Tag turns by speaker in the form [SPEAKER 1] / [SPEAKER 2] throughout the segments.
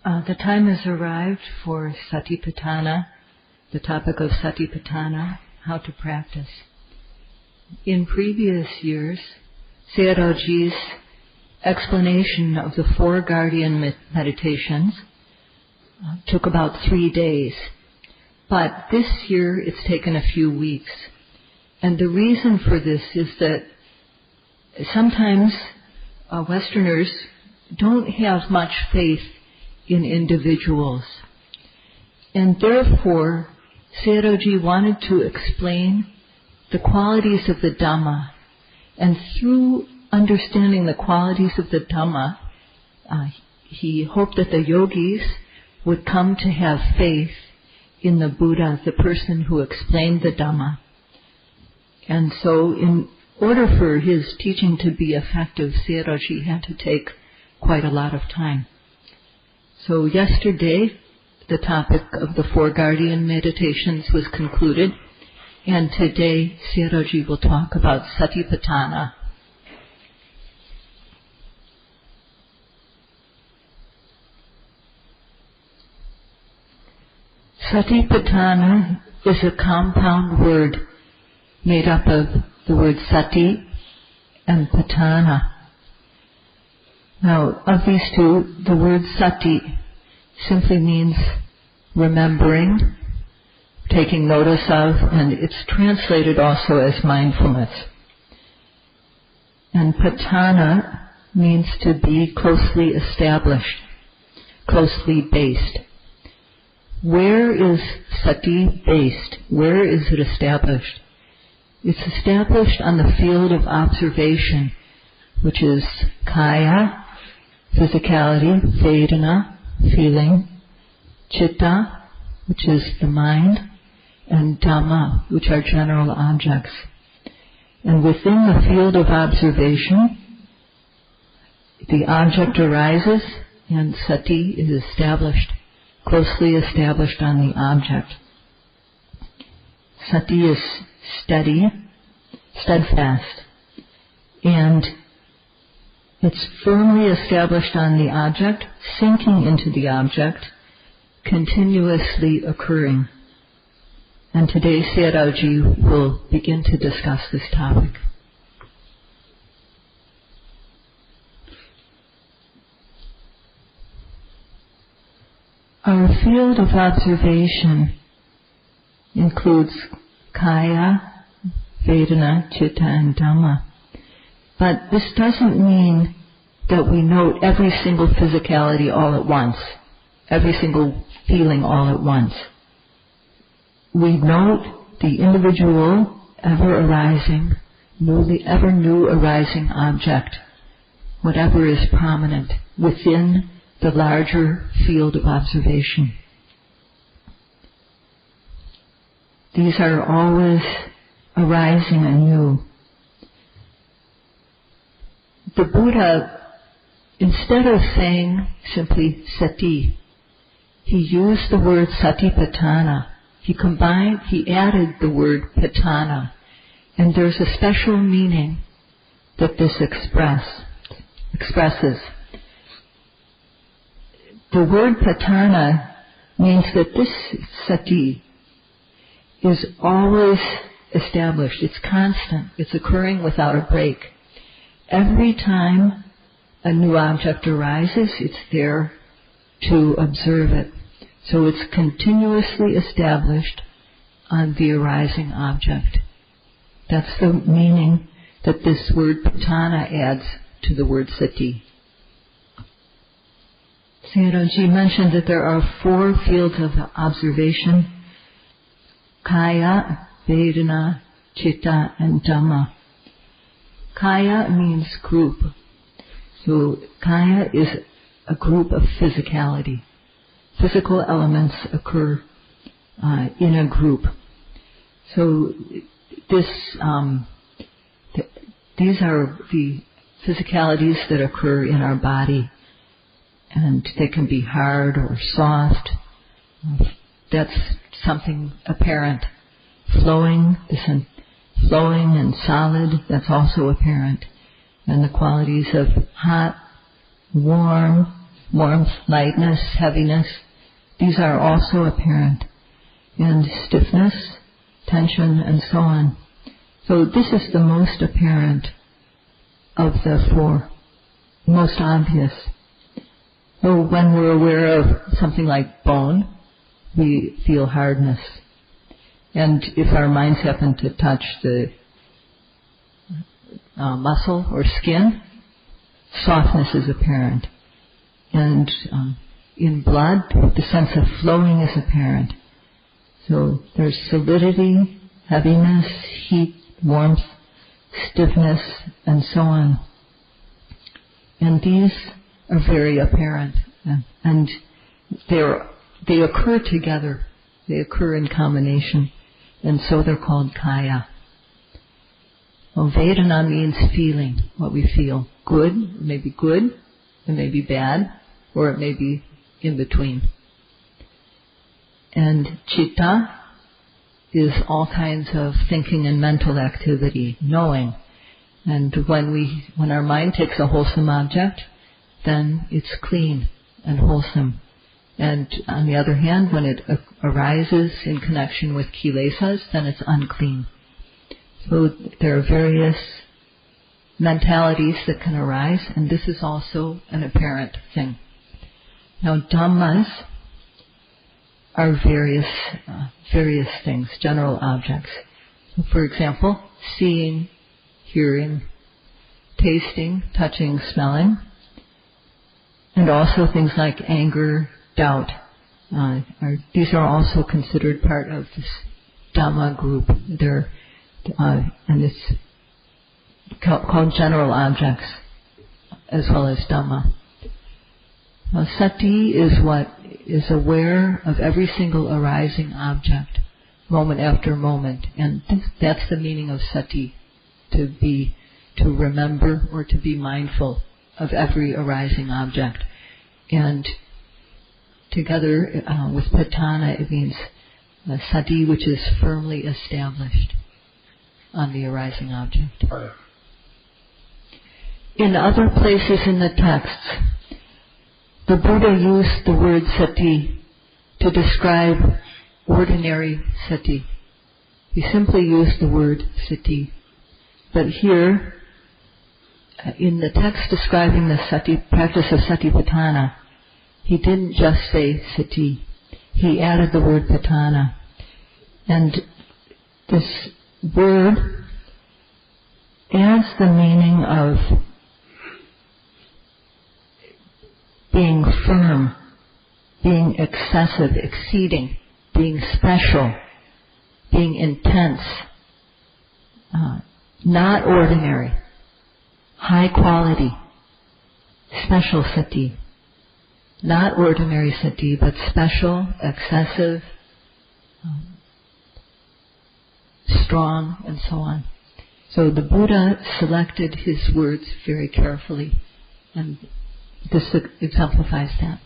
[SPEAKER 1] The time has arrived for Satipatthana, the topic of Satipatthana, how to practice. In previous years, Sayadawji's explanation of the 4 guardian meditations took about 3 days. But this year it's taken a few weeks. And the reason for this is that sometimes Westerners don't have much faith in individuals. And therefore, Sayadawji wanted to explain the qualities of the Dhamma. And through understanding the qualities of the Dhamma, he hoped that the yogis would come to have faith in the Buddha, the person who explained the Dhamma. And so in order for his teaching to be effective, Sayadawji had to take quite a lot of time. So yesterday, the topic of the 4 guardian meditations was concluded, and today Sayadawji will talk about Satipatthana. Satipatthana is a compound word made up of the word sati and patthana. Now, of these two, the word sati simply means remembering, taking notice of, and it's translated also as mindfulness. And patthana means to be closely established, closely based. Where is sati based? Where is it established? It's established on the field of observation, which is kaya, physicality, vedana, feeling, chitta, which is the mind, and Dhamma, which are general objects. And within the field of observation, the object arises and sati is established, closely established on the object. Sati is steady, steadfast, and it's firmly established on the object, sinking into the object, continuously occurring. And today Sayadawji will begin to discuss this topic. Our field of observation includes kaya, vedana, chitta, and Dhamma. But this doesn't mean that we note every single physicality all at once, every single feeling all at once. We note the individual ever arising, ever new arising object, whatever is prominent within the larger field of observation. These are always arising anew. The Buddha, instead of saying simply sati, he used the word satipatthana. He added the word patthana, and there's a special meaning that this expresses. The word patthana means that this sati is always established. It's constant. It's occurring without a break. Every time a new object arises, it's there to observe it. So it's continuously established on the arising object. That's the meaning that this word patthana adds to the word sati. Sayadawji mentioned that there are 4 fields of observation: kaya, vedana, chitta, and Dhamma. Kaya means group. So kaya is a group of physicality. Physical elements occur in a group. So these are the physicalities that occur in our body, and they can be hard or soft. That's something apparent. Flowing and solid, that's also apparent. And the qualities of hot, warm, warmth, lightness, heaviness, these are also apparent. And stiffness, tension, and so on. So this is the most apparent of the four, most obvious. So when we're aware of something like bone, we feel hardness. And if our minds happen to touch the muscle or skin, softness is apparent. And in blood, the sense of flowing is apparent. So there's solidity, heaviness, heat, warmth, stiffness, and so on. And these are very apparent. And they occur together. They occur in combination. And so they're called kaya. Well, Vedana means feeling, what we feel. Good, it may be good, it may be bad, or it may be in between. And citta is all kinds of thinking and mental activity, knowing. And when our mind takes a wholesome object, then it's clean and wholesome. And on the other hand, when it arises in connection with kilesas, then it's unclean. So there are various mentalities that can arise, and this is also an apparent thing. Now, dhammas are various things, general objects. So, for example, seeing, hearing, tasting, touching, smelling, and also things like anger, doubt. These are also considered part of this Dhamma group. And it's called general objects as well as Dhamma. Now, sati is what is aware of every single arising object, moment after moment, and that's the meaning of sati, to remember or to be mindful of every arising object. And together with patana, it means sati, which is firmly established on the arising object. In other places in the texts, the Buddha used the word sati to describe ordinary sati. He simply used the word sati. But here, in the text describing the practice of Satipatthana, he didn't just say sati. He added the word patana. And this word adds the meaning of being firm, being excessive, exceeding, being special, being intense, not ordinary, high quality, special sati. Not ordinary sati, but special, excessive, strong, and so on. So the Buddha selected his words very carefully, and this exemplifies that.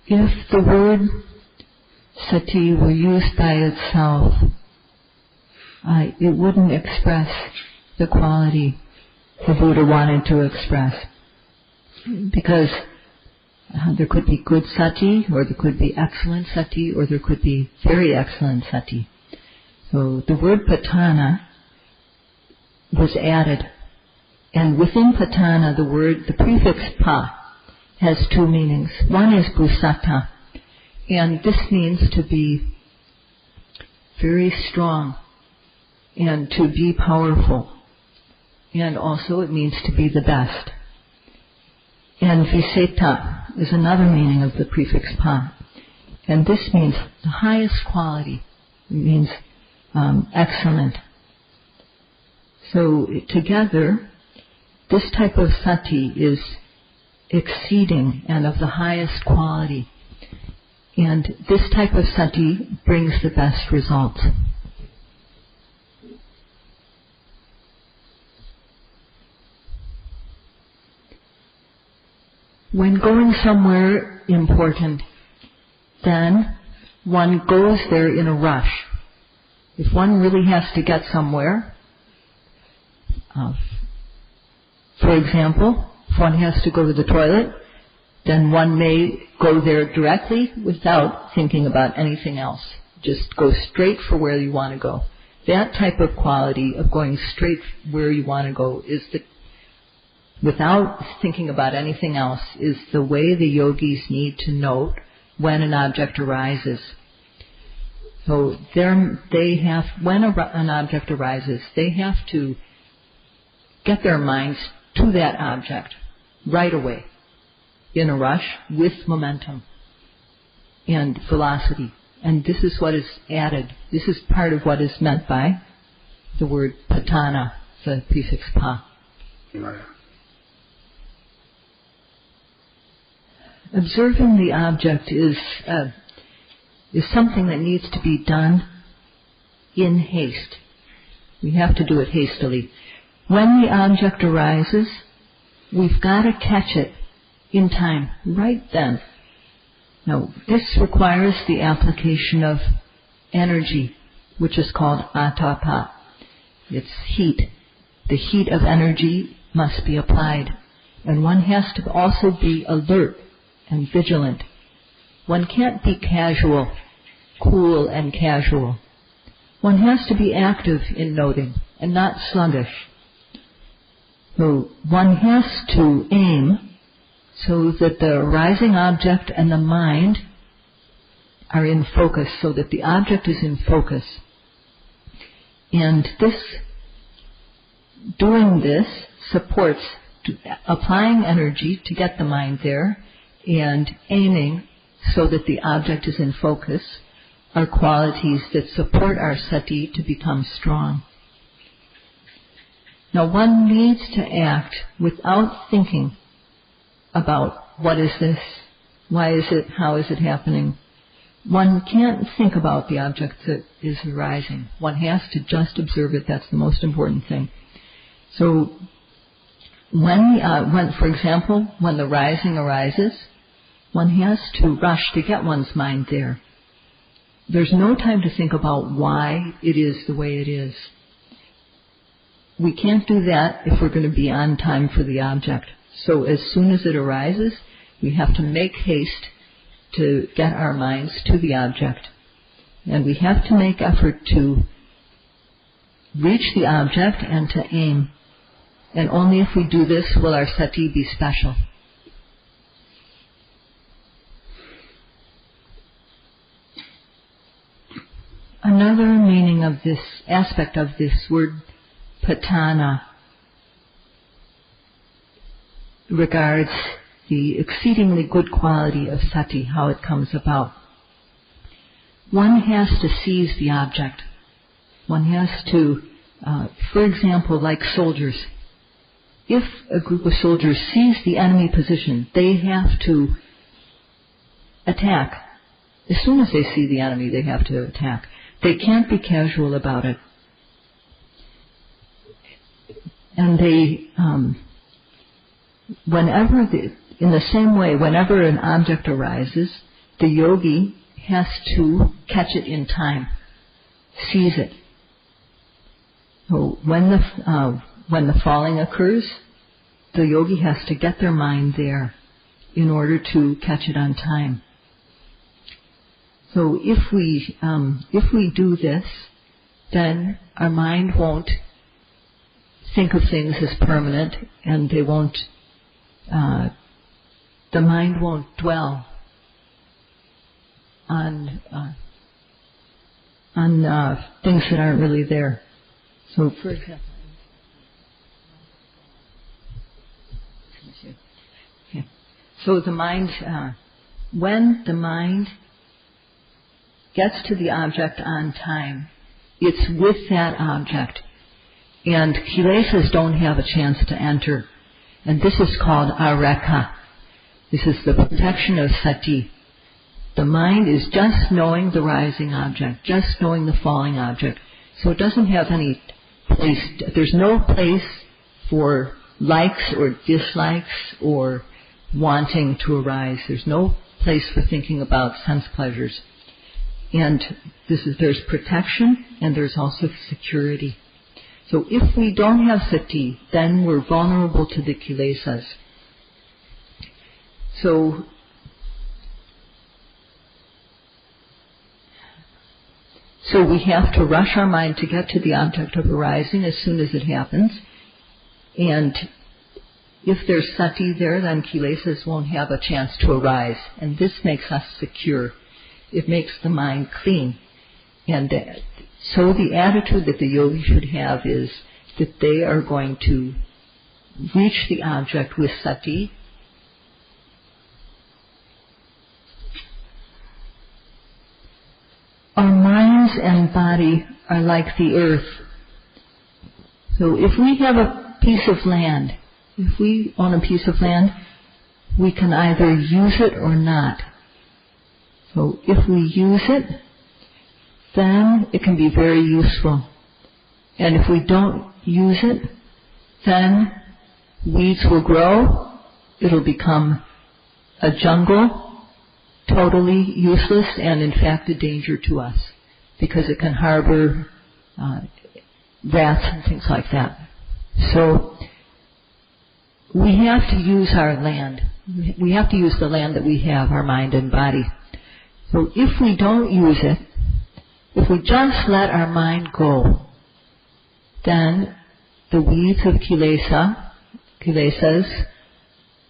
[SPEAKER 1] If the word sati were used by itself, it wouldn't express the quality the Buddha wanted to express. Because there could be good sati, or there could be excellent sati, or there could be very excellent sati. So the word patana was added. And within patana, the prefix pa has two meanings. One is busata, and this means to be very strong and to be powerful. And also it means to be the best. And viseta is another meaning of the prefix pa. And this means the highest quality. It means excellent. So together, this type of sati is exceeding and of the highest quality. And this type of sati brings the best results. When going somewhere important, then one goes there in a rush. If one really has to get somewhere, for example, if one has to go to the toilet, then one may go there directly without thinking about anything else. Just go straight for where you want to go. That type of quality of going straight where you want to go is without thinking about anything else, is the way the yogis need to note when an object arises. So when an object arises, they have to get their minds to that object right away, in a rush, with momentum and velocity. And this is what is added. This is part of what is meant by the word patana, the prefix pa.
[SPEAKER 2] Right.
[SPEAKER 1] Observing the object is something that needs to be done in haste. We have to do it hastily. When the object arises, we've got to catch it in time, right then. Now, this requires the application of energy, which is called atapa. It's heat. The heat of energy must be applied. And one has to also be alert and vigilant. One can't be casual, cool and casual. One has to be active in noting and not sluggish. So one has to aim so that the arising object and the mind are in focus, so that the object is in focus. And doing this supports applying energy to get the mind there, and aiming so that the object is in focus are qualities that support our sati to become strong. Now one needs to act without thinking about what is this, why is it, how is it happening. One can't think about the object that is arising. One has to just observe it. That's the most important thing. So when, for example, when the rising arises, one has to rush to get one's mind there. There's no time to think about why it is the way it is. We can't do that if we're going to be on time for the object. So as soon as it arises, we have to make haste to get our minds to the object. And we have to make effort to reach the object and to aim. And only if we do this will our sati be special. Another meaning of this aspect of this word patana regards the exceedingly good quality of sati, how it comes about. One has to seize the object. One has to, for example, like soldiers. If a group of soldiers sees the enemy position, they have to attack. As soon as they see the enemy, they have to attack. They can't be casual about it. And they, in the same way, whenever an object arises, the yogi has to catch it in time, seize it. So when the falling occurs, the yogi has to get their mind there in order to catch it on time. So if we do this, then our mind won't think of things as permanent, and the mind won't dwell on things that aren't really there. So, for example, so the mind, when the mind gets to the object on time, it's with that object, and kilesas don't have a chance to enter. And this is called arekha. This is the protection of sati. The mind is just knowing the rising object, just knowing the falling object. So it doesn't have any place, there's no place for likes or dislikes or wanting to arise. There's no place for thinking about sense pleasures. And there's protection and there's also security. So if we don't have sati, then we're vulnerable to the kilesas. So we have to rush our mind to get to the object of arising as soon as it happens. And if there's sati there, then kilesas won't have a chance to arise. And this makes us secure. It makes the mind clean. And so the attitude that the yogi should have is that they are going to reach the object with sati. Our minds and body are like the earth. So if we have a piece of land, if we own a piece of land, we can either use it or not. So if we use it, then it can be very useful. And if we don't use it, then weeds will grow, it'll become a jungle, totally useless and in fact a danger to us because it can harbor rats and things like that. So we have to use our land. We have to use the land that we have, our mind and body. So if we don't use it, if we just let our mind go, then the weeds of kilesas,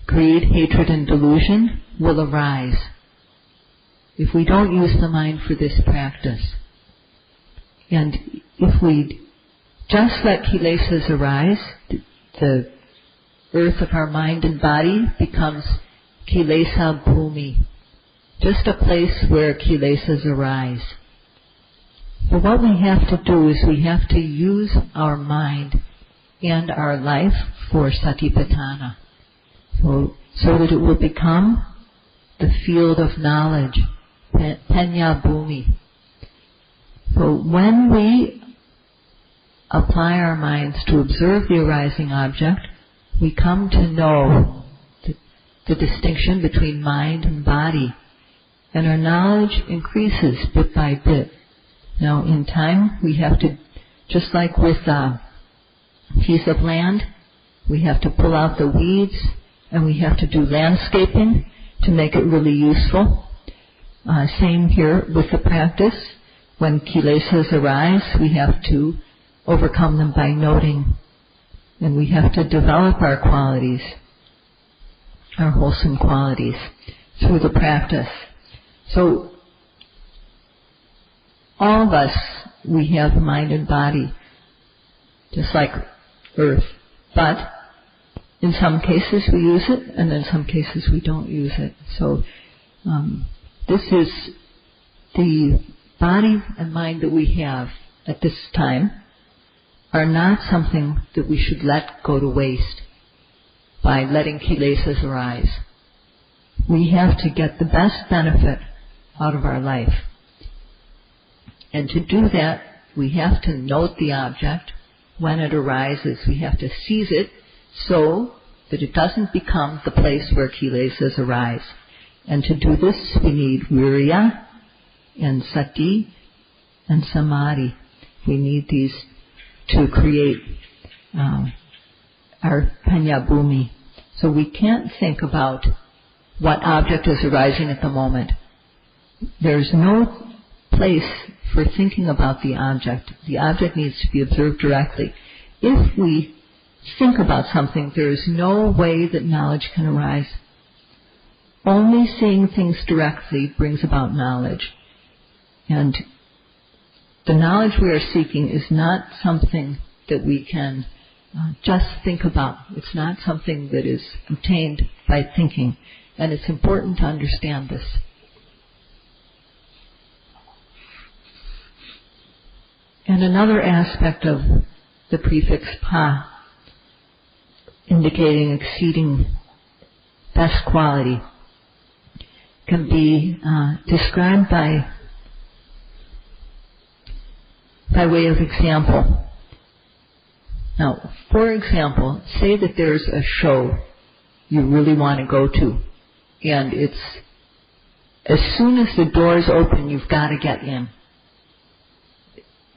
[SPEAKER 1] greed, hatred, and delusion will arise. If we don't use the mind for this practice. And if we just let kilesas arise, the earth of our mind and body becomes kilesa bhumi, just a place where kilesas arise. But what we have to do is we have to use our mind and our life for Satipatthana, so that it will become the field of knowledge, Penya Bhumi. So when we apply our minds to observe the arising object, we come to know the distinction between mind and body, and our knowledge increases bit by bit. Now in time we have to, just like with a piece of land, we have to pull out the weeds and we have to do landscaping to make it really useful. Same here with the practice. When kilesas arise, we have to overcome them by noting, and we have to develop our qualities, our wholesome qualities, through the practice. So all of us, we have mind and body, just like earth. But in some cases we use it, and in some cases we don't use it. So this is the body and mind that we have at this time are not something that we should let go to waste by letting kilesas arise. We have to get the best benefit out of our life. And to do that, we have to note the object when it arises. We have to seize it so that it doesn't become the place where kilesas arise. And to do this, we need virya and sati and samadhi. We need these to create our panya bhumi. So we can't think about what object is arising at the moment. There's no place for thinking about the object. The object needs to be observed directly. If we think about something, there is no way that knowledge can arise. Only seeing things directly brings about knowledge. And the knowledge we are seeking is not something that we can just think about. It's not something that is obtained by thinking. And it's important to understand this. And another aspect of the prefix pa, indicating exceeding best quality, can be described by way of example. Now, for example, say that there's a show you really want to go to, and it's as soon as the doors open, you've got to get in.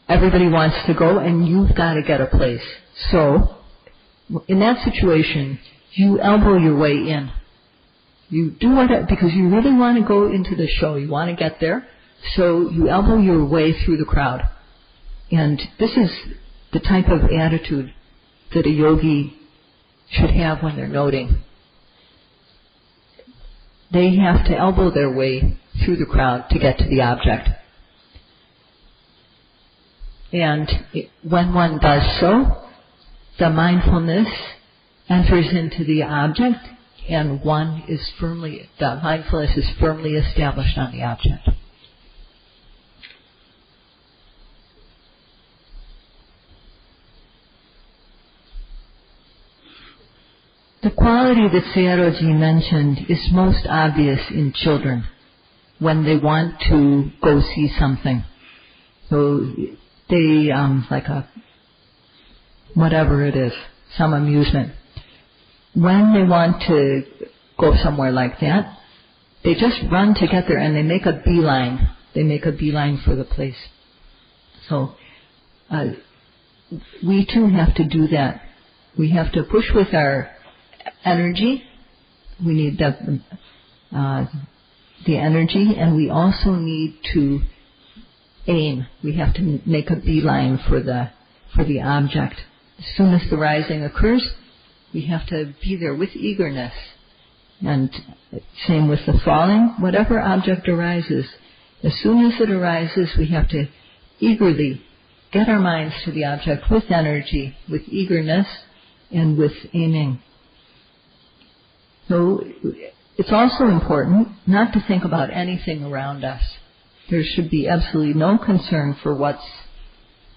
[SPEAKER 1] Everybody wants to go, and you've got to get a place. So, in that situation, you elbow your way in. You do it because you really want to go into the show. You want to get there. So you elbow your way through the crowd. And this is the type of attitude that a yogi should have when they're noting. They have to elbow their way through the crowd to get to the object. And when one does so, the mindfulness enters into the object, and the mindfulness is firmly established on the object. The quality that Sayadaw mentioned is most obvious in children when they want to go see something. So they, whatever it is, some amusement. When they want to go somewhere like that, they just run to get there and they make a beeline. They make a beeline for the place. So we too have to do that. We have to push with our energy. We need the energy, and we also need to aim. We have to make a beeline for the object. As soon as the rising occurs, we have to be there with eagerness. And same with the falling. Whatever object arises, as soon as it arises, we have to eagerly get our minds to the object with energy, with eagerness, and with aiming. So it's also important not to think about anything around us. There should be absolutely no concern for what's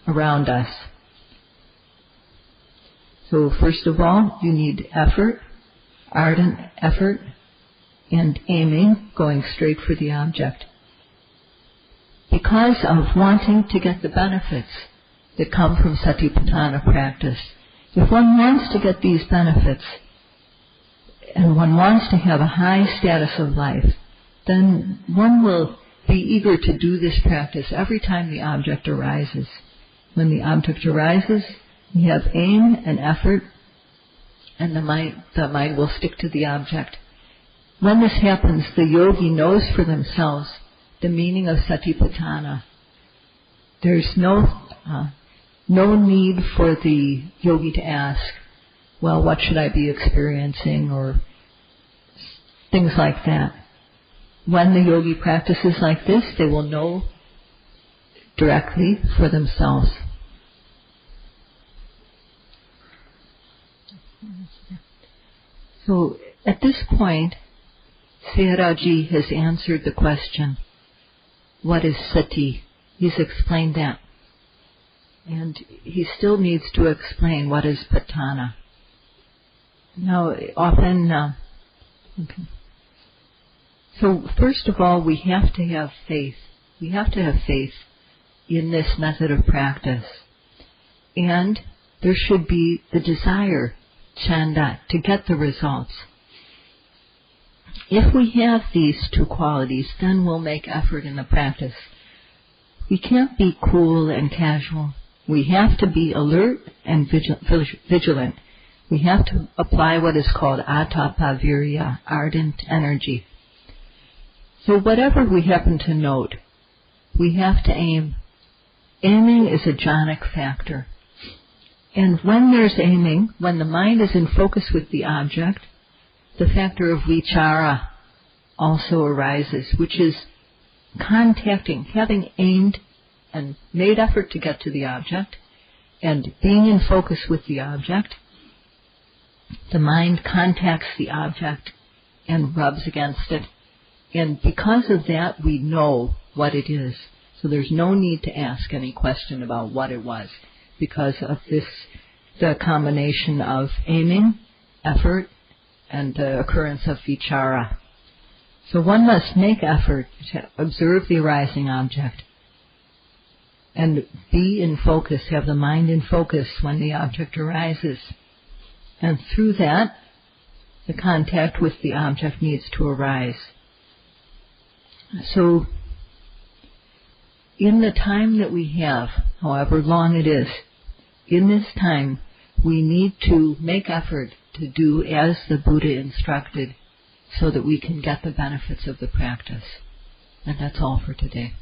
[SPEAKER 1] around us. So first of all, you need effort, ardent effort, and aiming, going straight for the object. Because of wanting to get the benefits that come from Satipatthana practice. If one wants to get these benefits, and one wants to have a high status of life, then one will be eager to do this practice every time the object arises. When the object arises, you have aim and effort, and the mind will stick to the object. When this happens, the yogi knows for themselves the meaning of Satipatthana. There's no need for the yogi to ask, well, what should I be experiencing, or things like that. When the yogi practices like this, they will know directly for themselves. So at this point, Sayadaw has answered the question, what is sati? He's explained that. And he still needs to explain what is patthana. Now, often, So first of all, we have to have faith. We have to have faith in this method of practice. And there should be the desire, chanda, to get the results. If we have these two qualities, then we'll make effort in the practice. We can't be cool and casual. We have to be alert and vigilant. We have to apply what is called atapavirya, ardent energy. So whatever we happen to note, we have to aim. Aiming is a jhanic factor. And when there's aiming, when the mind is in focus with the object, the factor of vichara also arises, which is contacting, having aimed and made effort to get to the object, and being in focus with the object, the mind contacts the object and rubs against it. And because of that, we know what it is. So there's no need to ask any question about what it was, because of this, the combination of aiming, effort, and the occurrence of vichara. So one must make effort to observe the arising object and be in focus, have the mind in focus when the object arises. And through that, the contact with the object needs to arise. So, in the time that we have, however long it is, in this time, we need to make effort to do as the Buddha instructed so that we can get the benefits of the practice. And that's all for today.